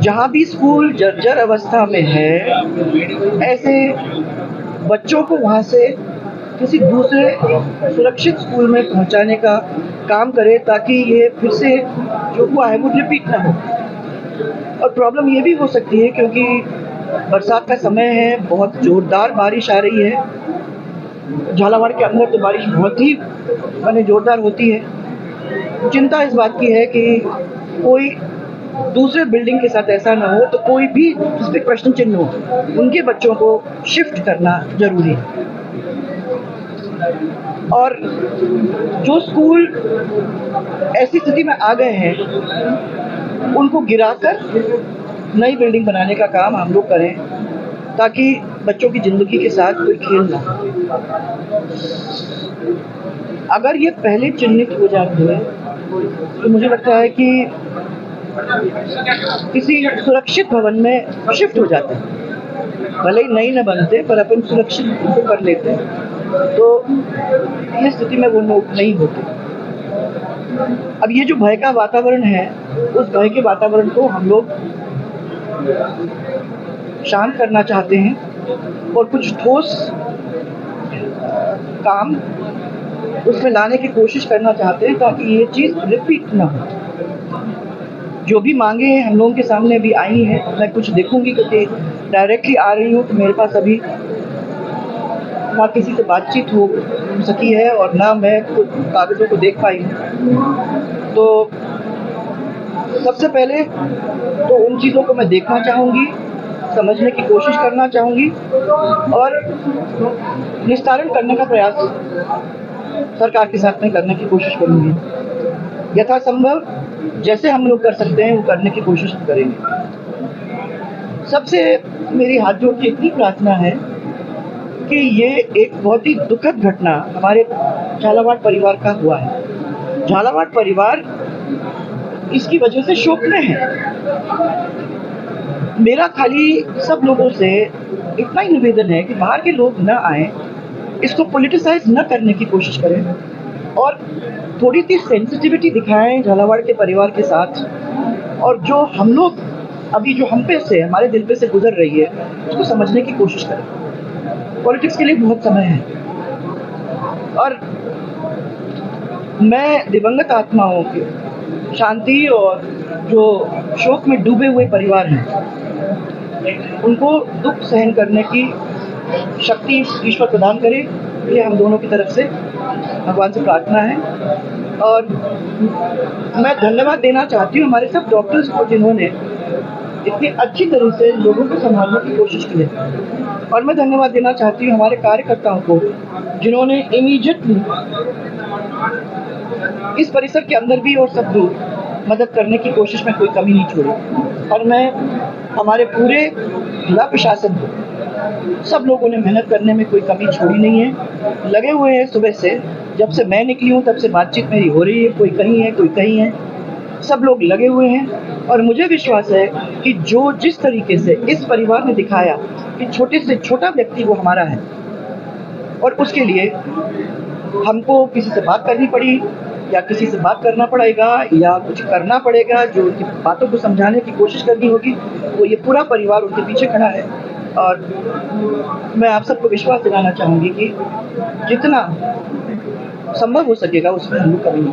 जहाँ भी स्कूल जर्जर अवस्था में है, ऐसे बच्चों को वहाँ से किसी दूसरे सुरक्षित स्कूल में पहुँचाने का काम करे, ताकि ये फिर से जो हुआ है वो रिपीट ना हो। और प्रॉब्लम ये भी हो सकती है क्योंकि बरसात का समय है, बहुत ज़ोरदार बारिश आ रही है। झालावाड़ के अंदर तो बारिश बहुत ही ज़ोरदार होती है। चिंता इस बात की है कि कोई दूसरे बिल्डिंग के साथ ऐसा ना हो, तो कोई भी जिस पे प्रश्न चिन्ह हो, उनके बच्चों को शिफ्ट करना ज़रूरी है। और जो स्कूल ऐसी स्थिति में आ गए हैं, उनको गिराकर नई बिल्डिंग बनाने का काम हम लोग करें, ताकि बच्चों की ज़िंदगी के साथ कोई खेल ना हो। अगर ये पहले चिन्हित हो जाते तो मुझे लगता है कि किसी सुरक्षित भवन में शिफ्ट हो जाते हैं। भले ही नई न बनते, पर अपन सुरक्षित उनको कर लेते हैं, तो ये स्थिति में वो लोग नहीं होते। अब ये जो भय का वातावरण है, उस भय के वातावरण को हम लोग शांत करना चाहते हैं और कुछ ठोस काम उसमें लाने की कोशिश करना चाहते हैं, ताकि ये चीज़ रिपीट ना हो। जो भी मांगे हम लोगों के सामने अभी आई हैं, मैं कुछ देखूंगी, क्योंकि डायरेक्टली आ रही हूँ तो मेरे पास अभी ना किसी से बातचीत हो सकी है और ना मैं कुछ कागज़ों को देख पाई हूँ। तो सबसे पहले तो उन चीज़ों को मैं देखना चाहूँगी, समझने की कोशिश करना चाहूँगी और निस्तारण करने का प्रयास सरकार के साथ में करने की कोशिश करूँगी। यथासंभव जैसे हम लोग कर सकते हैं वो करने की कोशिश करेंगे। सबसे मेरी हाथ जोड़ के इतनी प्रार्थना है कि ये एक बहुत ही दुखद घटना हमारे झालावाड़ परिवार का हुआ है। झालावाड़ परिवार इसकी वजह से शोक में है। मेरा खाली सब लोगों से इतना ही निवेदन है कि बाहर के लोग न आए, इसको पॉलिटिसाइज न करने की कोशिश करें और थोड़ी सी सेंसिटिविटी दिखाएं झालावाड़ के परिवार के साथ, और जो हम लोग अभी जो हम पे से हमारे दिल पे से गुजर रही है उसको समझने की कोशिश करें। पॉलिटिक्स के लिए बहुत समय है और मैं दिवंगत आत्माओं की शांति और जो शोक में डूबे हुए परिवार हैं उनको दुख सहन करने की शक्ति ईश्वर प्रदान करे, ये हम दोनों की तरफ से भगवान से प्रार्थना है। और मैं धन्यवाद देना चाहती हूँ हमारे सब डॉक्टर्स को, जिन्होंने इतनी अच्छी तरह से लोगों को संभालने की कोशिश की है। और मैं धन्यवाद देना चाहती हूँ हमारे कार्यकर्ताओं को, जिन्होंने इमीडिएटली इस परिसर के अंदर भी और सब दूर मदद करने की कोशिश में कोई कमी नहीं छोड़ी। और मैं हमारे पूरे जिला प्रशासन को, सब लोगों ने मेहनत करने में कोई कमी छोड़ी नहीं है, लगे हुए हैं। सुबह से जब से मैं निकली हूँ तब से बातचीत मेरी हो रही है, कोई कहीं है कोई कहीं है, सब लोग लगे हुए हैं। और मुझे विश्वास है कि जो जिस तरीके से इस परिवार ने दिखाया कि छोटे से छोटा व्यक्ति वो हमारा है, और उसके लिए हमको किसी से बात करनी पड़ी या किसी से बात करना पड़ेगा या कुछ करना पड़ेगा, जो उनकी बातों को समझाने की कोशिश करनी होगी, वो ये पूरा परिवार उनके पीछे खड़ा है। और मैं आप सबको विश्वास दिलाना चाहूँगी कि जितना संभव हो सकेगा उसमें हम लोग कभी नहीं